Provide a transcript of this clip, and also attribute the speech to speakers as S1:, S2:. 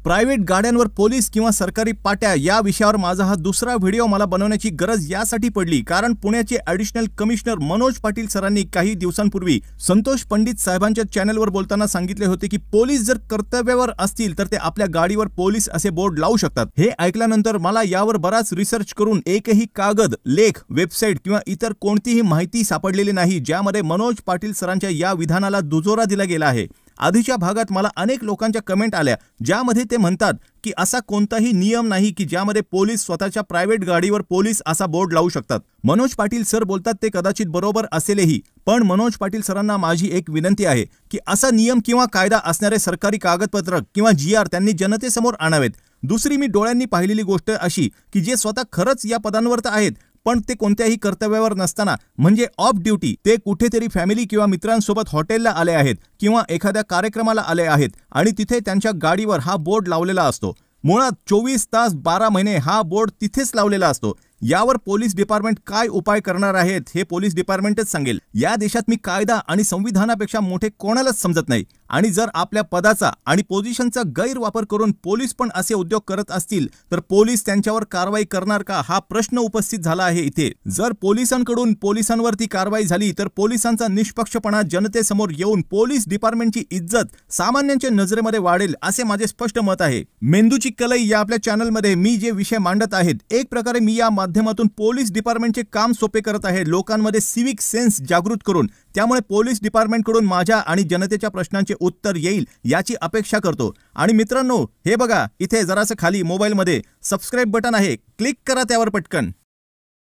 S1: Private गाड्यांवर police किंवा सरकारी पाट्या या विषयावर माझा हा दुसरा व्हिडिओ मला बनवण्याची गरज यासाठी पडली कारण पुण्याचे ॲडिशनल कमिशनर मनोज पाटील सरांनी काही दिवसांपूर्वी संतोष पंडित साहेबांच्या चॅनलवर बोलताना सांगितले होते की पोलीस जर कर्तव्यावर असतील तर ते आपल्या गाडीवर पोलीस असे बोर्ड लावू शकतात। हे ऐकल्यानंतर मला यावर बराच रिसर्च करून एकही कागद, लेख, वेबसाईट किंवा इतर कोणतीही माहिती सापडलेली नाही ज्यामध्ये मनोज पाटील सरांच्या या विधानाला दुजोरा दिला गेला आहे। आधीच्या भागात मला अनेक लोकांच्या कमेंट आल्या ज्यामध्ये ते म्हणतात की असा कोणताही नियम नाही की ज्यामध्ये पोलीस स्वतःच्या प्रायव्हेट गाडीवर पोलीस असा बोर्ड लावू शकतात। मनोज पाटील सर बोलतात ते कदाचित बरोबर असेलही, पण मनोज पाटील सरांना माझी एक विनंती आहे की असा नियम किंवा कायदा असणारे सरकारी कागदपत्र किंवा GR त्यांनी जनतेसमोर आणावेत। दुसरी मी डोळ्यांनी पाहिलेली गोष्ट अशी की जे स्वतः खरंच या पदांवर आहेत पण ते कोणत्याही कर्तव्यावर नसताना म्हणजे ऑफ ड्यूटी ते कुठेतरी फॅमिली किंवा मित्रांसोबत हॉटेलला आले आहेत किंवा एखाद्या कार्यक्रमाला आले आहेत आणि तिथे त्यांच्या गाडीवर हा बोर्ड लावलेला असतो। मुळात 24 तास 12 महिने हा बोर्ड तिथेच लावलेला असतो। यावर पोलीस डिपार्टमेंट काय उपाय करणार आहेत हे पोलीस डिपार्टमेंटच सांगेल। या देशात मी कायदा आणि संविधानापेक्षा मोठे कोणालाच समजत नाही आणि जर आपल्या पदाचा आणि पोझिशनचा गैरवापर करून पोलीस पण असे उद्योग करत असतील तर पोलीस त्यांच्यावर कारवाई करणार का हा प्रश्न उपस्थित झाला आहे। इथे जर पोलिसांकडून पोलिसांवरती कारवाई झाली तर पोलिसांचा निष्पक्षपणा जनतेसमोर येऊन पोलीस डिपार्टमेंटची इज्जत सामान्यांच्या नजरेमध्ये वाढेल असे माझे स्पष्ट मत आहे। मेंदूची कलई या आपल्या चॅनलमध्ये मी जे विषय मांडत आहेत एक प्रकारे मी या माध्यमातून पोलीस डिपार्टमेंटचे काम सोपे करत आहे लोकांमध्ये सिविक सेन्स जागृत करून। त्यामुळे पोलीस डिपार्टमेंटकडून माझ्या आणि जनतेच्या प्रश्नांचे उत्तर येईल याची अपेक्षा करतो। आणि मित्रांनो हे बघा इथे जरासं खाली मोबाईलमध्ये सबस्क्राइब बटन आहे, क्लिक करा त्यावर पटकन।